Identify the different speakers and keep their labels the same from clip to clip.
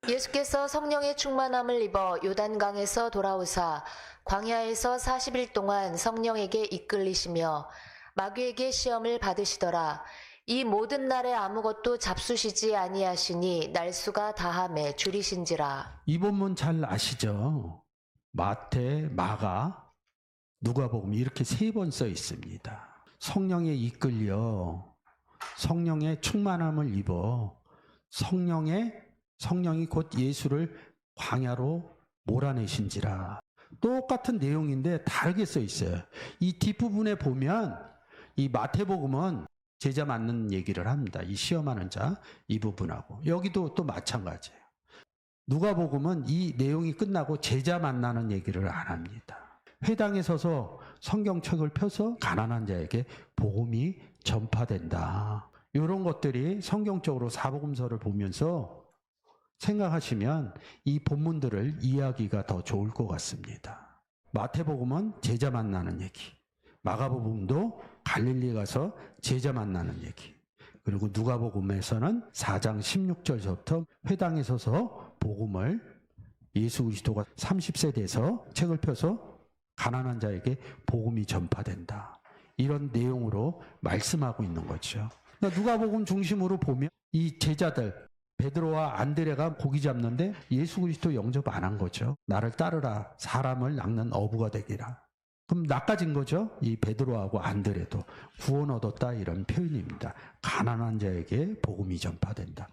Speaker 1: 예수께서 성령의 충만함을 입어 요단강에서 돌아오사 광야에서 40일 동안 성령에게 이끌리시며 마귀에게 시험을 받으시더라. 이 모든 날에 아무것도 잡수시지 아니하시니 날수가 다함에 줄이신지라.
Speaker 2: 이 본문 잘 아시죠? 마태, 마가, 누가복음 이렇게 3번 써 있습니다. 성령에 이끌려 성령의 충만함을 입어 성령이 곧 예수를 광야로 몰아내신지라. 똑같은 내용인데 다르게 써 있어요. 이 뒷부분에 보면 이 마태복음은 제자 맞는 얘기를 합니다. 이 시험하는 자 이 부분하고 여기도 또 마찬가지예요. 누가복음은 이 내용이 끝나고 제자 만나는 얘기를 안 합니다. 회당에 서서 성경책을 펴서 가난한 자에게 복음이 전파된다. 이런 것들이 성경적으로 사복음서를 보면서 생각하시면 이 본문들을 이해하기가 더 좋을 것 같습니다. 마태복음은 제자 만나는 얘기, 마가복음도 갈릴리에 가서 제자 만나는 얘기, 그리고 누가복음에서는 4장 16절서부터 회당에 서서 복음을 예수 그리스도가 30세 돼서 책을 펴서 가난한 자에게 복음이 전파된다. 이런 내용으로 말씀하고 있는 거죠. 그러니까 누가복음 중심으로 보면 이 제자들 베드로와 안드레가 고기 잡는데 예수 그리스도 영접 안 한 거죠. 나를 따르라, 사람을 낚는 어부가 되기라. 그럼 낚아진 거죠. 이 베드로하고 안드레도 구원 얻었다 이런 표현입니다. 가난한 자에게 복음이 전파된다.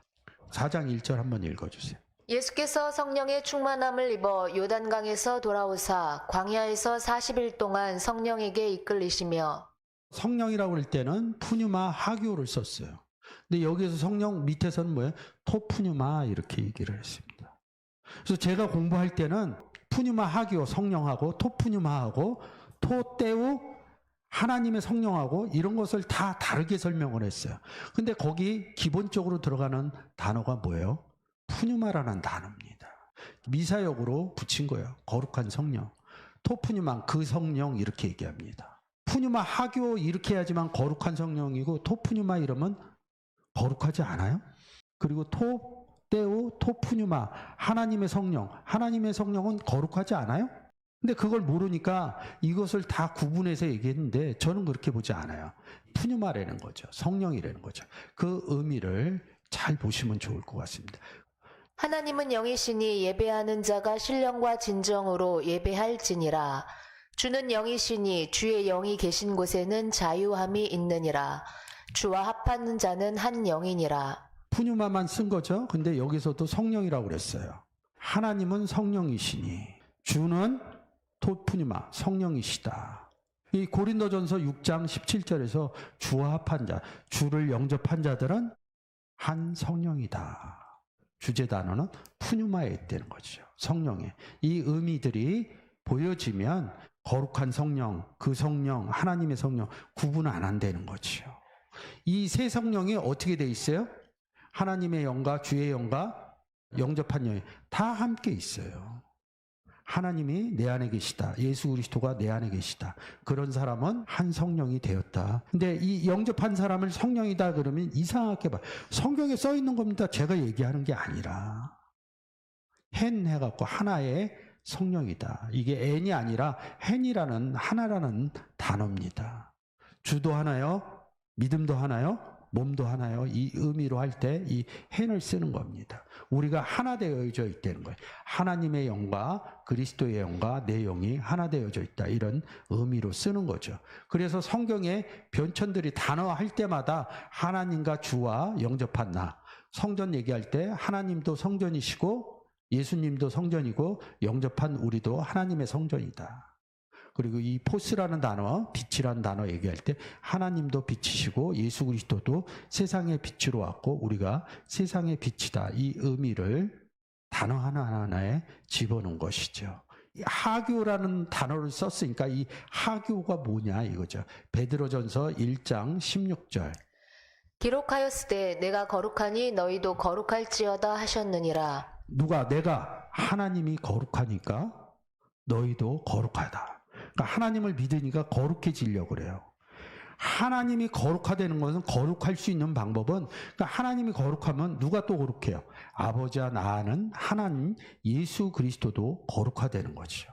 Speaker 2: 4장 1절 한번 읽어주세요.
Speaker 1: 예수께서 성령의 충만함을 입어 요단강에서 돌아오사 광야에서 40일 동안 성령에게 이끌리시며.
Speaker 2: 성령이라고 할 때는 푸뉴마 하교를 썼어요. 근데 여기에서 성령 밑에서는 뭐예요? 토푸뉴마 이렇게 얘기를 했습니다. 그래서 제가 공부할 때는 푸뉴마 하교 성령하고 토푸뉴마하고 토떼우 하나님의 성령하고 이런 것을 다 다르게 설명을 했어요. 근데 거기 기본적으로 들어가는 단어가 뭐예요? 푸뉴마라는 단어입니다. 미사역으로 붙인 거예요. 거룩한 성령. 토푸뉴마 그 성령 이렇게 얘기합니다. 푸뉴마 하교 이렇게 해야지만 거룩한 성령이고 토푸뉴마 이러면 거룩하지 않아요? 그리고 토떼우 토푸뉴마 하나님의 성령은 거룩하지 않아요? 근데 그걸 모르니까 이것을 다 구분해서 얘기했는데 저는 그렇게 보지 않아요. 푸뉴마라는 거죠. 성령이라는 거죠. 그 의미를 잘 보시면 좋을 것 같습니다.
Speaker 1: 하나님은 영이시니 예배하는 자가 신령과 진정으로 예배할지니라. 주는 영이시니 주의 영이 계신 곳에는 자유함이 있느니라. 주와 합하는 자는 한 영이니라.
Speaker 2: 푸뉴마만 쓴 거죠. 근데 여기서도 성령이라고 그랬어요. 하나님은 성령이시니 주는 토푸뉴마 성령이시다. 이 고린도전서 6장 17절에서 주와 합한 자, 주를 영접한 자들은 한 성령이다. 주제 단어는 푸뉴마에 있다는 거죠. 성령에. 이 의미들이 보여지면 거룩한 성령, 그 성령, 하나님의 성령 구분 안 한다는 거죠. 이 세 성령이 어떻게 돼 있어요? 하나님의 영과 주의 영과 영접한 영이 다 함께 있어요. 하나님이 내 안에 계시다. 예수 그리스도가 내 안에 계시다. 그런 사람은 한 성령이 되었다. 근데 이 영접한 사람을 성령이다 그러면 이상하게 봐. 성경에 써 있는 겁니다. 제가 얘기하는 게 아니라. 헨 해갖고 하나의 성령이다. 이게 n이 아니라 헨이라는 하나라는 단어입니다. 주도 하나요? 믿음도 하나요? 몸도 하나요? 이 의미로 할 때 이 헨을 쓰는 겁니다. 우리가 하나 되어져 있다는 거예요. 하나님의 영과 그리스도의 영과 내 영이 하나 되어져 있다. 이런 의미로 쓰는 거죠. 그래서 성경에 변천들이 단어 할 때마다 하나님과 주와 영접한 나. 성전 얘기할 때 하나님도 성전이시고 예수님도 성전이고 영접한 우리도 하나님의 성전이다. 그리고 이 포스라는 단어, 빛이라는 단어 얘기할 때 하나님도 빛이시고 예수 그리스도도 세상의 빛으로 왔고 우리가 세상의 빛이다. 이 의미를 단어 하나하나에 집어넣은 것이죠. 하교라는 단어를 썼으니까 이 하교가 뭐냐 이거죠. 베드로전서 1장 16절.
Speaker 1: 기록하였으되 내가 거룩하니 너희도 거룩할지어다 하셨느니라.
Speaker 2: 누가? 내가. 하나님이 거룩하니까 너희도 거룩하다. 그러니까 하나님을 믿으니까 거룩해지려고 그래요. 하나님이 거룩하다는 것은 거룩할 수 있는 방법은 그러니까 하나님이 거룩하면 누가 또 거룩해요? 아버지와 나는 하나님 예수 그리스도도 거룩하다는 거죠.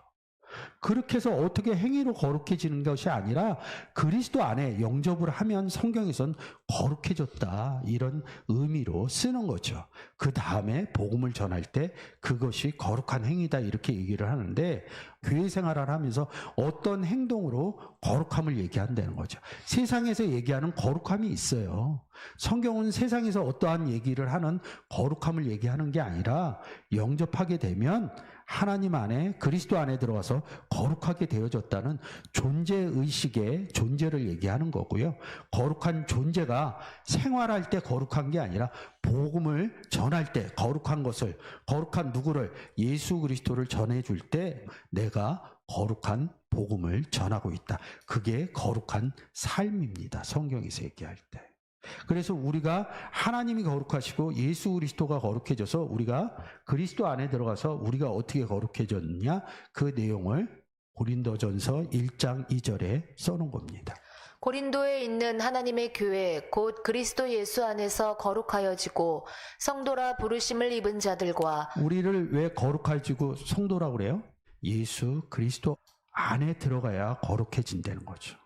Speaker 2: 그렇게 해서 어떻게 행위로 거룩해지는 것이 아니라 그리스도 안에 영접을 하면 성경에선 거룩해졌다 이런 의미로 쓰는 거죠. 그 다음에 복음을 전할 때 그것이 거룩한 행위다 이렇게 얘기를 하는데 교회 생활을 하면서 어떤 행동으로 거룩함을 얘기한다는 거죠. 세상에서 얘기하는 거룩함이 있어요. 성경은 세상에서 어떠한 얘기를 하는 거룩함을 얘기하는 게 아니라 영접하게 되면 하나님 안에 그리스도 안에 들어와서 거룩하게 되어졌다는 존재의식의 존재를 얘기하는 거고요. 거룩한 존재가 생활할 때 거룩한 게 아니라 복음을 전할 때 거룩한 것을 거룩한 누구를 예수 그리스도를 전해줄 때 내가 거룩한 복음을 전하고 있다. 그게 거룩한 삶입니다. 성경에서 얘기할 때. 그래서 우리가 하나님이 거룩하시고 예수 그리스도가 거룩해져서 우리가 그리스도 안에 들어가서 우리가 어떻게 거룩해졌느냐 그 내용을 고린도전서 1장 2절에 써놓은 겁니다.
Speaker 1: 고린도에 있는 하나님의 교회 곧 그리스도 예수 안에서 거룩하여지고 성도라 부르심을 입은 자들과
Speaker 2: 우리를 왜 거룩해지고 성도라고 그래요? 예수 그리스도 안에 들어가야 거룩해진다는 거죠.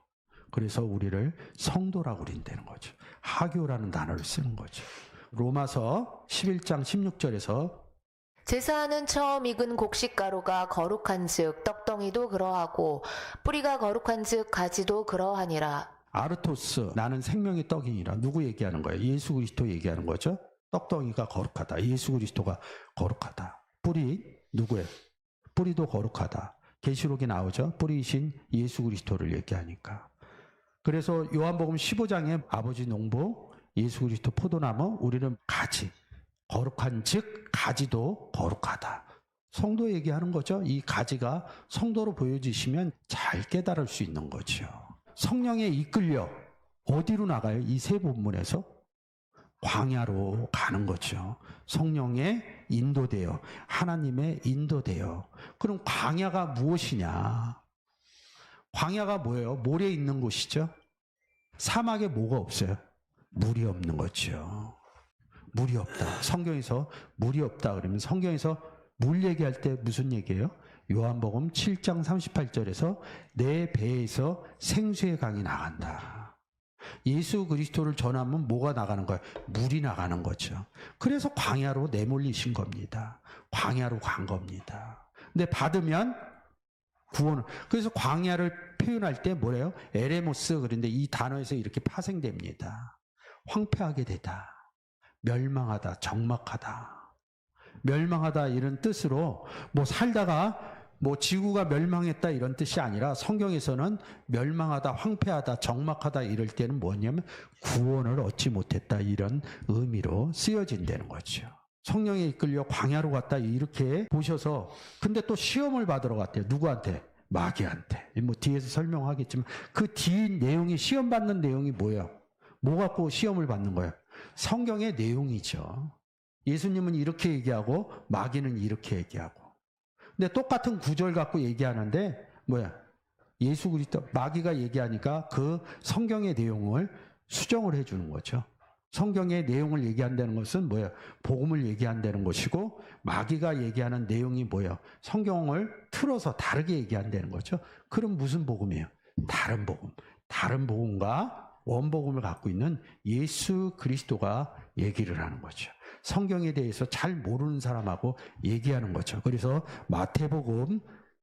Speaker 2: 그래서 우리를 성도라고 그린다는 거죠. 하교라는 단어를 쓰는 거죠. 로마서 11장 16절에서
Speaker 1: 제사하는 처음 익은 곡식가루가 거룩한즉 떡덩이도 그러하고 뿌리가 거룩한즉 가지도 그러하니라.
Speaker 2: 아르토스 나는 생명의 떡이니라. 누구 얘기하는 거예요? 예수 그리스도 얘기하는 거죠. 떡덩이가 거룩하다. 예수 그리스도가 거룩하다. 뿌리 누구예요? 뿌리도 거룩하다. 계시록에 나오죠. 뿌리이신 예수 그리스도를 얘기하니까. 그래서 요한복음 15장에 아버지 농부 예수 그리스도 포도나무 우리는 가지 거룩한 즉 가지도 거룩하다. 성도 얘기하는 거죠. 이 가지가 성도로 보여지시면 잘 깨달을 수 있는 거죠. 성령에 이끌려 어디로 나가요? 이 세 본문에서 광야로 가는 거죠. 성령에 인도되어 하나님의 인도되어. 그럼 광야가 무엇이냐? 광야가 뭐예요? 모래 있는 곳이죠. 사막에 뭐가 없어요? 물이 없는 거죠. 물이 없다. 성경에서 물이 없다 그러면 성경에서 물 얘기할 때 무슨 얘기예요? 요한복음 7장 38절에서 내 배에서 생수의 강이 나간다. 예수 그리스도를 전하면 뭐가 나가는 거예요? 물이 나가는 거죠. 그래서 광야로 내몰리신 겁니다. 광야로 간 겁니다. 근데 받으면 구원을. 그래서 광야를 표현할 때 뭐래요? 에레모스 그런데 이 단어에서 이렇게 파생됩니다. 황폐하게 되다. 멸망하다, 적막하다. 멸망하다 이런 뜻으로 뭐 살다가 뭐 지구가 멸망했다 이런 뜻이 아니라 성경에서는 멸망하다, 황폐하다, 적막하다 이럴 때는 뭐냐면 구원을 얻지 못했다 이런 의미로 쓰여진다는 거죠. 성령에 이끌려 광야로 갔다 이렇게 보셔서 근데 또 시험을 받으러 갔대요. 누구한테? 마귀한테. 뭐 뒤에서 설명하겠지만 그 뒤 내용이 시험 받는 내용이 뭐예요? 뭐 갖고 시험을 받는 거예요? 성경의 내용이죠. 예수님은 이렇게 얘기하고 마귀는 이렇게 얘기하고. 근데 똑같은 구절 갖고 얘기하는데 뭐야? 예수 그리스도 마귀가 얘기하니까 그 성경의 내용을 수정을 해주는 거죠. 성경의 내용을 얘기한다는 것은 뭐예요? 복음을 얘기한다는 것이고 마귀가 얘기하는 내용이 뭐예요? 성경을 틀어서 다르게 얘기한다는 거죠. 그럼 무슨 복음이에요? 다른 복음. 다른 복음과 원복음을 갖고 있는 예수 그리스도가 얘기를 하는 거죠. 성경에 대해서 잘 모르는 사람하고 얘기하는 거죠. 그래서 마태복음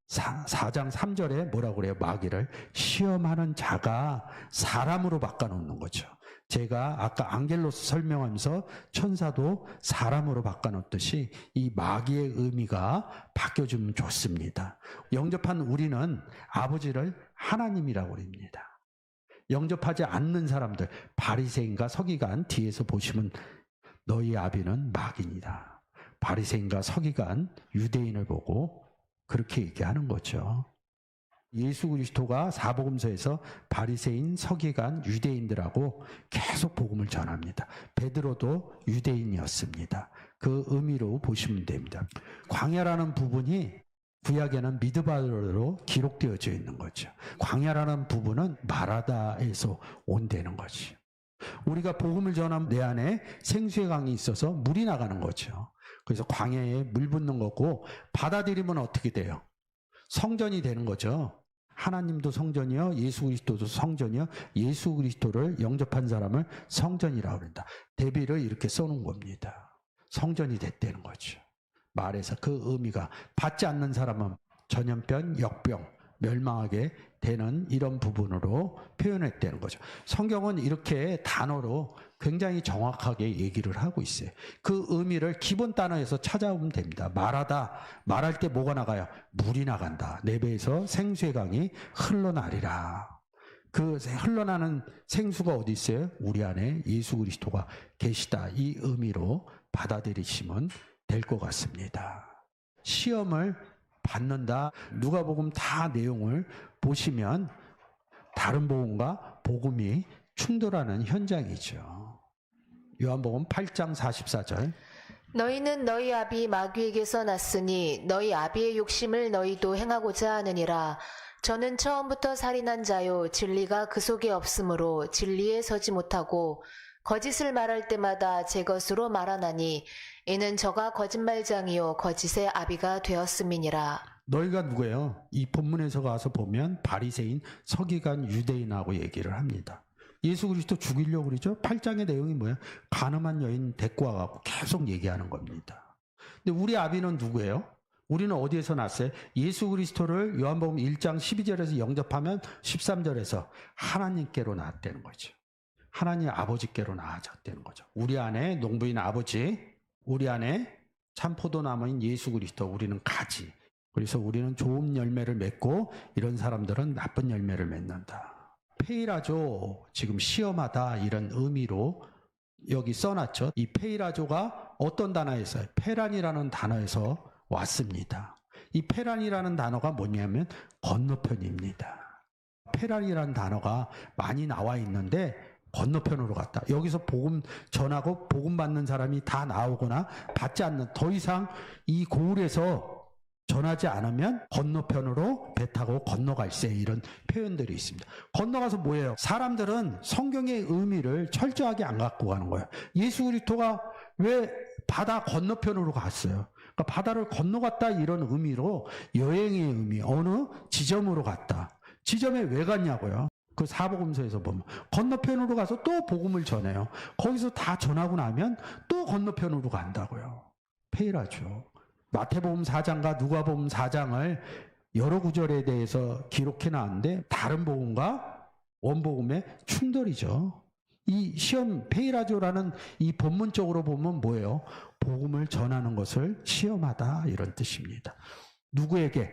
Speaker 2: 4장 3절에 뭐라고 그래요? 마귀를 시험하는 자가 사람으로 바꿔놓는 거죠. 제가 아까 안겔로스 설명하면서 천사도 사람으로 바꿔놓듯이 이 마귀의 의미가 바뀌어주면 좋습니다. 영접한 우리는 아버지를 하나님이라고 그럽니다. 영접하지 않는 사람들 바리새인과 서기관 뒤에서 보시면 너희 아비는 마귀니라. 바리새인과 서기관 유대인을 보고 그렇게 얘기하는 거죠. 예수 그리스도가 사복음서에서 바리새인, 서기관, 유대인들하고 계속 복음을 전합니다. 베드로도 유대인이었습니다. 그 의미로 보시면 됩니다. 광야라는 부분이 구약에는 미드바로 기록되어져 있는 거죠. 광야라는 부분은 마라다에서 온다는 거죠. 우리가 복음을 전하면 내 안에 생수의 강이 있어서 물이 나가는 거죠. 그래서 광야에 물 붓는 거고, 받아들이면 어떻게 돼요? 성전이 되는 거죠. 하나님도 성전이요, 예수 그리스도도 성전이요, 예수 그리스도를 영접한 사람을 성전이라고 그런다. 대비를 이렇게 써놓은 겁니다. 성전이 됐다는 거죠. 말에서 그 의미가, 받지 않는 사람은 전염병, 역병, 멸망하게 되는 이런 부분으로 표현했다는 거죠. 성경은 이렇게 단어로 굉장히 정확하게 얘기를 하고 있어요. 그 의미를 기본 단어에서 찾아오면 됩니다. 말하다, 말할 때 뭐가 나가요? 물이 나간다. 내 배에서 생수의 강이 흘러나리라. 그 흘러나는 생수가 어디 있어요? 우리 안에 예수 그리스도가 계시다. 이 의미로 받아들이시면 될 것 같습니다. 시험을 받는다. 누가복음 다 내용을 보시면 다른 복음과 복음이 충돌하는 현장이죠. 요한복음 8장 44절.
Speaker 1: 너희는 너희 아비 마귀에게서 났으니 너희 아비의 욕심을 너희도 행하고자 하느니라. 저는 처음부터 살인한 자요 진리가 그 속에 없으므로 진리에 서지 못하고 거짓을 말할 때마다 제 것으로 말하나니 이는 저가 거짓말장이요 거짓의 아비가 되었음이니라.
Speaker 2: 너희가 누구예요? 이 본문에서 가서 보면 바리새인, 서기관, 유대인하고 얘기를 합니다. 예수 그리스도 죽이려고 그러죠? 8장의 내용이 뭐예요? 간음한 여인 데리고 와갖고 계속 얘기하는 겁니다. 근데 우리 아비는 누구예요? 우리는 어디에서 났어요? 예수 그리스도를 요한복음 1장 12절에서 영접하면 13절에서 하나님께로 나왔다는 거죠. 하나님 아버지께로 나아졌다는 거죠. 우리 안에 농부인 아버지, 우리 안에 참 포도나무인 예수 그리스도, 우리는 가지. 그래서 우리는 좋은 열매를 맺고 이런 사람들은 나쁜 열매를 맺는다. 페이라조, 지금 시험하다 이런 의미로 여기 써놨죠. 이 페이라조가 어떤 단어에서요? 페란이라는 단어에서 왔습니다. 이 페란이라는 단어가 뭐냐면 건너편입니다. 페란이라는 단어가 많이 나와 있는데 건너편으로 갔다. 여기서 복음 전하고 복음 받는 사람이 다 나오거나 받지 않는, 더 이상 이 고을에서 전하지 않으면 건너편으로 배 타고 건너갈세, 이런 표현들이 있습니다. 건너가서 뭐예요? 사람들은 성경의 의미를 철저하게 안 갖고 가는 거예요. 예수 그리스도가 왜 바다 건너편으로 갔어요? 그러니까 바다를 건너갔다 이런 의미로, 여행의 의미, 어느 지점으로 갔다. 지점에 왜 갔냐고요? 그 사복음서에서 보면 건너편으로 가서 또 복음을 전해요. 거기서 다 전하고 나면 또 건너편으로 간다고요. 페이라죠. 마태복음 4장과 누가복음 4장을 여러 구절에 대해서 기록해 놨는데 다른 복음과 원복음의 충돌이죠. 이 시험, 페이라조라는 이 본문적으로 보면 뭐예요? 복음을 전하는 것을 시험하다, 이런 뜻입니다. 누구에게?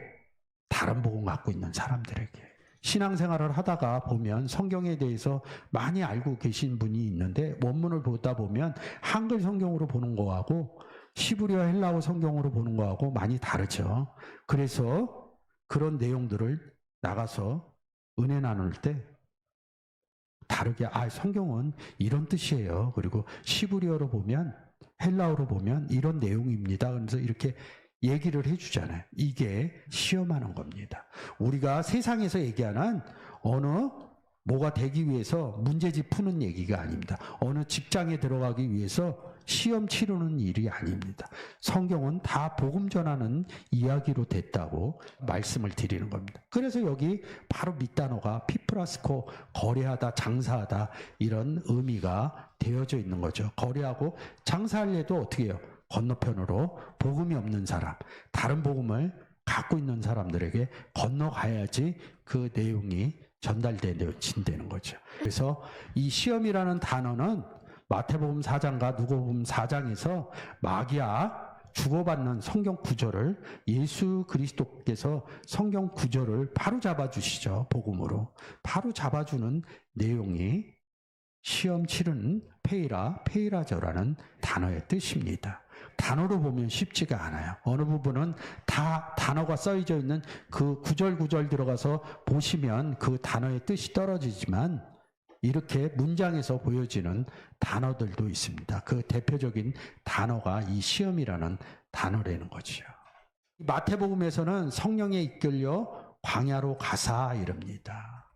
Speaker 2: 다른 복음 갖고 있는 사람들에게. 신앙생활을 하다가 보면 성경에 대해서 많이 알고 계신 분이 있는데 원문을 보다 보면 한글 성경으로 보는 거하고 히브리어 헬라어 성경으로 보는 거하고 많이 다르죠. 그래서 그런 내용들을 나가서 은혜 나눌 때 다르게, 성경은 이런 뜻이에요. 그리고 히브리어로 보면, 헬라어로 보면 이런 내용입니다. 그래서 이렇게 얘기를 해주잖아요. 이게 시험하는 겁니다. 우리가 세상에서 얘기하는 어느 뭐가 되기 위해서 문제집 푸는 얘기가 아닙니다. 어느 직장에 들어가기 위해서 시험 치르는 일이 아닙니다. 성경은 다 복음 전하는 이야기로 됐다고 말씀을 드리는 겁니다. 그래서 여기 바로 밑단어가 피플라스코, 거래하다, 장사하다, 이런 의미가 되어져 있는 거죠. 거래하고 장사하려도 어떻게 해요? 건너편으로 복음이 없는 사람, 다른 복음을 갖고 있는 사람들에게 건너가야지 그 내용이 전달된다는 거죠. 그래서 이 시험이라는 단어는 마태복음 4장과 누가복음 4장에서 마귀야 주고받는 성경 구절을, 예수 그리스도께서 성경 구절을 바로 잡아주시죠. 복음으로 바로 잡아주는 내용이 시험 치르는 페이라저라는 단어의 뜻입니다. 단어로 보면 쉽지가 않아요. 어느 부분은 다 단어가 써져 있는 그 구절 들어가서 보시면 그 단어의 뜻이 떨어지지만 이렇게 문장에서 보여지는 단어들도 있습니다. 그 대표적인 단어가 이 시험이라는 단어라는 거죠. 마태복음에서는 성령에 이끌려 광야로 가사 이럽니다.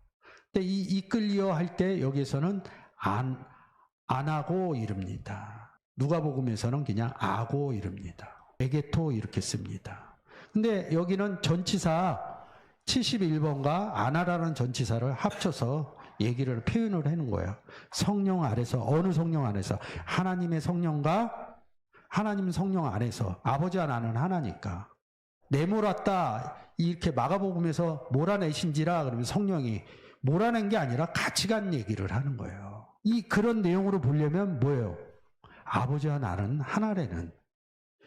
Speaker 2: 근데 이 이끌려 할 때 여기에서는 안 하고 이릅니다. 누가복음에서는 그냥 아고 이릅니다. 에게토 이렇게 씁니다. 근데 여기는 전치사 71번과 아나라는 전치사를 합쳐서 얘기를 표현을 하는 거예요. 성령 아래서, 어느 성령 안에서? 하나님의 성령과 하나님 성령 안에서. 아버지와 나는 하나니까. 내몰았다 이렇게 마가복음에서 몰아내신지라 그러면 성령이 몰아낸 게 아니라 같이 간 얘기를 하는 거예요. 그런 내용으로 보려면 뭐예요? 아버지와 나는 하나라는,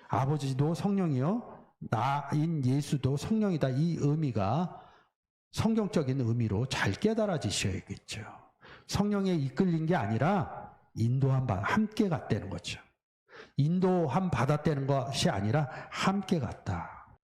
Speaker 2: 아버지도 성령이요 나인 예수도 성령이다, 이 의미가 성경적인 의미로 잘 깨달아지셔야겠죠. 성령에 이끌린 게 아니라 인도함 함께 갔다는 거죠. 인도함 받았다는 것이 아니라 함께 갔다.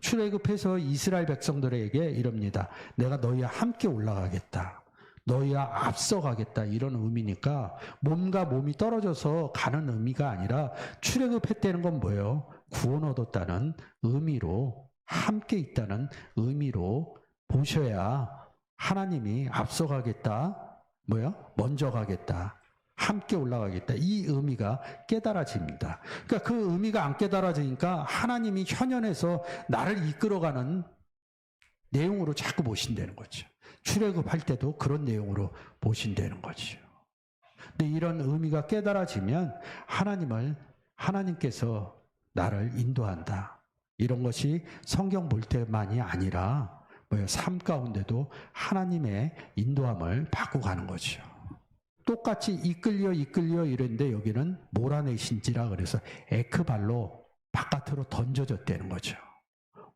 Speaker 2: 출애굽해서 이스라엘 백성들에게 이럽니다. 내가 너희와 함께 올라가겠다. 너희와 앞서가겠다. 이런 의미니까 몸과 몸이 떨어져서 가는 의미가 아니라 출애굽했다는 건 뭐예요? 구원 얻었다는 의미로, 함께 있다는 의미로 보셔야 하나님이 앞서가겠다. 뭐예요? 먼저 가겠다. 함께 올라가겠다. 이 의미가 깨달아집니다. 그러니까 그 의미가 안 깨달아지니까 하나님이 현현에서 나를 이끌어가는 내용으로 자꾸 보신다는 거죠. 출애굽할 때도 그런 내용으로 보신다는 거죠. 근데 이런 의미가 깨달아지면 하나님께서 나를 인도한다. 이런 것이 성경 볼 때만이 아니라 삶 가운데도 하나님의 인도함을 받고 가는 거죠. 똑같이 이끌려 이랬는데 여기는 몰아내신지라 그래서 에크발로 바깥으로 던져졌다는 거죠.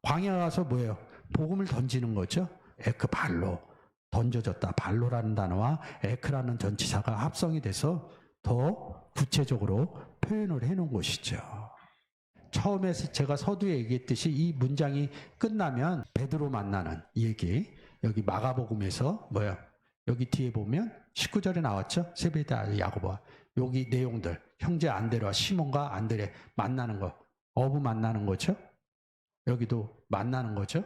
Speaker 2: 광야 가서 뭐예요? 복음을 던지는 거죠. 에크발로 던져졌다. 발로라는 단어와 에크라는 전치사가 합성이 돼서 더 구체적으로 표현을 해놓은 것이죠. 처음에 제가 서두에 얘기했듯이 이 문장이 끝나면 베드로 만나는 얘기, 여기 마가복음에서 뭐예요? 여기 뒤에 보면 19절에 나왔죠? 세베대 아들 야고보와 여기 내용들, 형제 안드레와 시몬과 안드레 만나는 거, 어부 만나는 거죠? 여기도 만나는 거죠?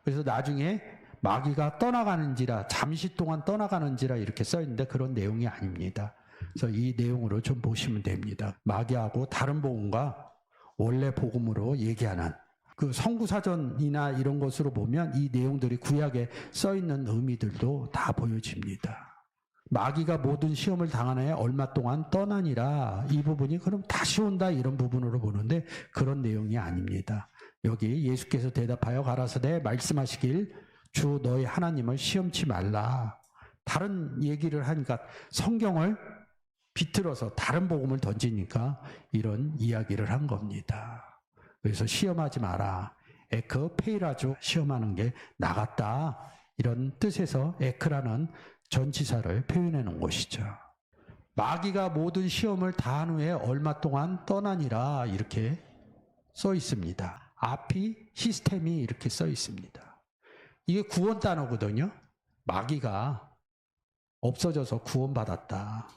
Speaker 2: 그래서 나중에 마귀가 떠나가는지라, 잠시 동안 떠나가는지라 이렇게 써 있는데 그런 내용이 아닙니다. 그래서 이 내용으로 좀 보시면 됩니다. 마귀하고 다른 복음과 원래 복음으로 얘기하는 그 성구사전이나 이런 것으로 보면 이 내용들이 구약에 써 있는 의미들도 다 보여집니다. 마귀가 모든 시험을 당하나에 얼마 동안 떠나니라, 이 부분이 그럼 다시 온다 이런 부분으로 보는데 그런 내용이 아닙니다. 여기 예수께서 대답하여 가라사대 말씀하시길 주 너희 하나님을 시험치 말라. 다른 얘기를 하니까 성경을 비틀어서 다른 복음을 던지니까 이런 이야기를 한 겁니다. 그래서 시험하지 마라. 에크 페이라주 시험하는 게 나갔다. 이런 뜻에서 에크라는 전치사를 표현해 놓은 것이죠. 마귀가 모든 시험을 다한 후에 얼마 동안 떠나니라 이렇게 써 있습니다. 아피 시스템이 이렇게 써 있습니다. 이게 구원 단어거든요. 마귀가 없어져서 구원받았다.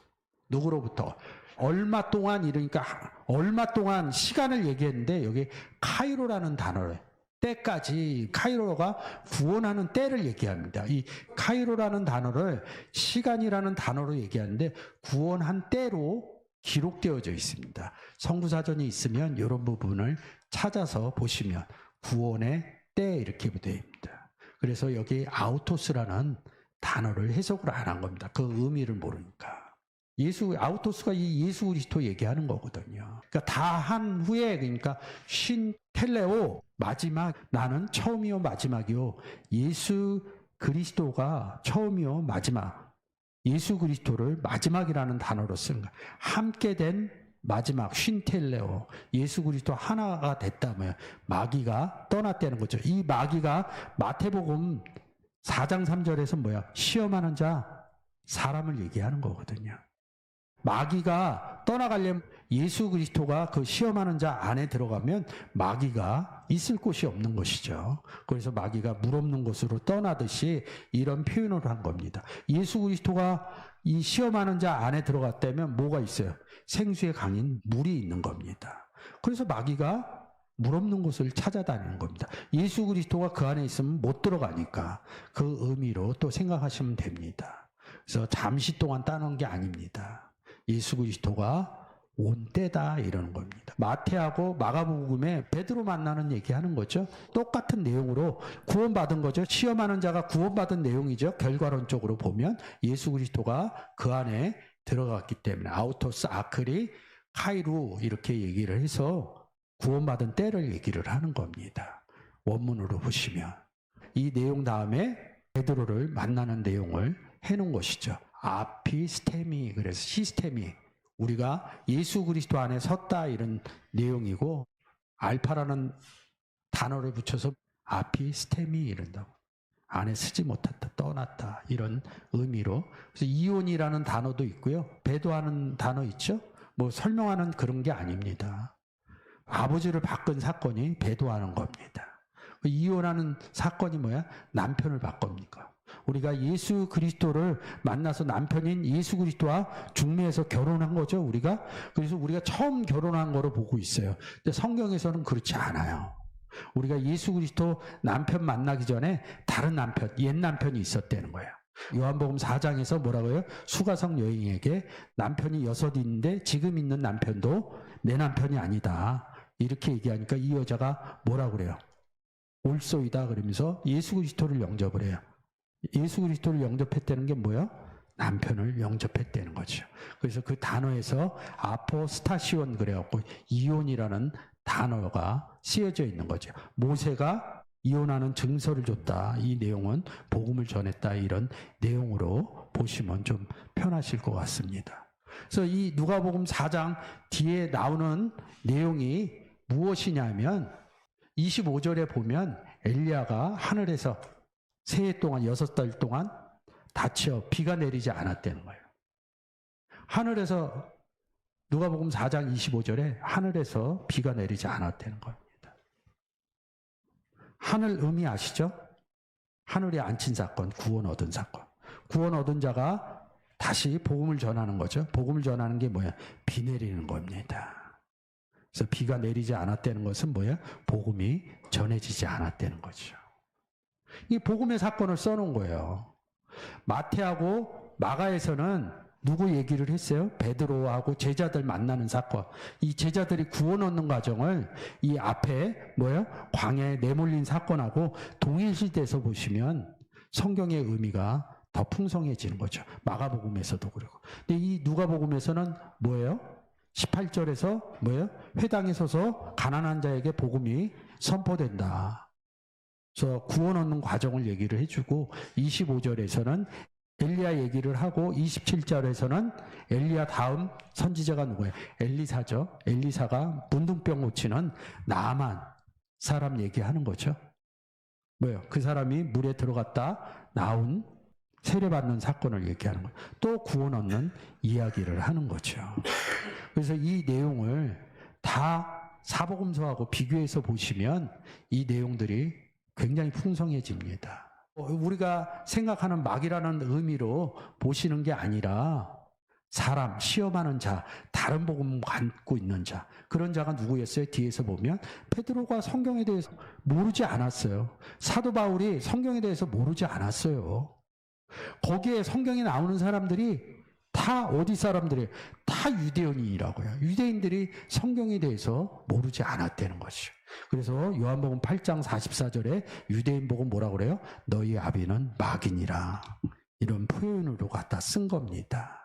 Speaker 2: 누구로부터? 얼마 동안, 이러니까 얼마 동안 시간을 얘기했는데 여기 카이로라는 단어를, 때까지, 카이로가 구원하는 때를 얘기합니다. 이 카이로라는 단어를 시간이라는 단어로 얘기하는데 구원한 때로 기록되어져 있습니다. 성구사전이 있으면 이런 부분을 찾아서 보시면 구원의 때 이렇게 되어 있습니다. 그래서 여기 아우토스라는 단어를 해석을 안 한 겁니다. 그 의미를 모르니까. 아우토스가 이 예수 그리스도 얘기하는 거거든요. 그러니까 다 한 후에, 그러니까 신 텔레오, 마지막, 나는 처음이요 마지막이요. 예수 그리스도가 처음이요 마지막. 예수 그리스도를 마지막이라는 단어로 쓰는 거예요. 함께 된 마지막, 쉰텔레오, 예수 그리스도 하나가 됐다면 마귀가 떠났다는 거죠. 이 마귀가 마태복음 4장 3절에서 뭐야? 시험하는 자, 사람을 얘기하는 거거든요. 마귀가 떠나가려면 예수 그리스도가 그 시험하는 자 안에 들어가면 마귀가 있을 곳이 없는 것이죠. 그래서 마귀가 물 없는 곳으로 떠나듯이 이런 표현을 한 겁니다. 예수 그리스도가 이 시험하는 자 안에 들어갔다면 뭐가 있어요? 생수의 강인 물이 있는 겁니다. 그래서 마귀가 물 없는 곳을 찾아다니는 겁니다. 예수 그리스도가 그 안에 있으면 못 들어가니까 그 의미로 또 생각하시면 됩니다. 그래서 잠시 동안 따는 게 아닙니다. 예수 그리스도가 온 때다 이러는 겁니다. 마태하고 마가복음에 베드로 만나는 얘기하는 거죠. 똑같은 내용으로 구원받은 거죠. 시험하는 자가 구원받은 내용이죠. 결과론적으로 보면 예수 그리스도가 그 안에 들어갔기 때문에 아우토스 아크리 카이루 이렇게 얘기를 해서 구원받은 때를 얘기를 하는 겁니다. 원문으로 보시면 이 내용 다음에 베드로를 만나는 내용을 해놓은 것이죠. 아피스테미, 그래서 시스테미, 우리가 예수 그리스도 안에 섰다 이런 내용이고, 알파라는 단어를 붙여서 아피스테미 이런다고. 안에 서지 못했다, 떠났다 이런 의미로. 그래서 이혼이라는 단어도 있고요. 배도하는 단어 있죠. 뭐 설명하는 그런 게 아닙니다. 아버지를 바꾼 사건이 배도하는 겁니다. 이혼하는 사건이 뭐야? 남편을 바꿉니까? 우리가 예수 그리스도를 만나서 남편인 예수 그리스도와 중매해서 결혼한 거죠, 우리가. 그래서 우리가 처음 결혼한 거로 보고 있어요. 근데 성경에서는 그렇지 않아요. 우리가 예수 그리스도 남편 만나기 전에 다른 남편, 옛 남편이 있었다는 거예요. 요한복음 4장에서 뭐라고요? 수가성 여인에게 남편이 6 있는데 지금 있는 남편도 내 남편이 아니다. 이렇게 얘기하니까 이 여자가 뭐라고 그래요? 올소이다 그러면서 예수 그리스도를 영접을 해요. 예수 그리스도를 영접했다는 게 뭐예요? 남편을 영접했다는 거죠. 그래서 그 단어에서 아포스타시온 그래갖고 이혼이라는 단어가 쓰여져 있는 거죠. 모세가 이혼하는 증서를 줬다. 이 내용은 복음을 전했다. 이런 내용으로 보시면 좀 편하실 것 같습니다. 그래서 이 누가복음 4장 뒤에 나오는 내용이 무엇이냐면 25절에 보면 엘리야가 하늘에서 새해 동안 6달 동안 닫혀 비가 내리지 않았다는 거예요. 하늘에서 누가복음 4장 25절에 하늘에서 비가 내리지 않았다는 겁니다. 하늘 의미 아시죠? 하늘에 앉힌 사건, 구원 얻은 사건. 구원 얻은 자가 다시 복음을 전하는 거죠. 복음을 전하는 게 뭐야? 비 내리는 겁니다. 그래서 비가 내리지 않았다는 것은 뭐야? 복음이 전해지지 않았다는 거죠. 이 복음의 사건을 써놓은 거예요. 마태하고 마가에서는 누구 얘기를 했어요? 베드로하고 제자들 만나는 사건. 이 제자들이 구원 얻는 과정을 이 앞에 뭐예요? 광야에 내몰린 사건하고 동일시돼서 보시면 성경의 의미가 더 풍성해지는 거죠. 마가복음에서도 그러고. 근데 이 누가복음에서는 뭐예요? 18절에서 뭐예요? 회당에 서서 가난한 자에게 복음이 선포된다. 그래서 구원 얻는 과정을 얘기를 해주고 25절에서는 엘리야 얘기를 하고 27절에서는 엘리야 다음 선지자가 누구예요? 엘리사죠. 엘리사가 문둥병 고치는 나아만 사람 얘기하는 거죠. 뭐예요? 그 사람이 물에 들어갔다 나온 세례받는 사건을 얘기하는 거예요. 또 구원 얻는 이야기를 하는 거죠. 그래서 이 내용을 다 사복음서하고 비교해서 보시면 이 내용들이 굉장히 풍성해집니다. 우리가 생각하는 막이라는 의미로 보시는 게 아니라 사람, 시험하는 자, 다른 복음 갖고 있는 자, 그런 자가 누구였어요? 뒤에서 보면 베드로가 성경에 대해서 모르지 않았어요. 사도 바울이 성경에 대해서 모르지 않았어요. 거기에 성경에 나오는 사람들이 다 어디 사람들이에요? 다 유대인이라고요. 유대인들이 성경에 대해서 모르지 않았다는 것이죠. 그래서 요한복음 8장 44절에 유대인 보고 뭐라고 그래요? 너희 아비는 막이니라. 이런 표현으로 갖다 쓴 겁니다.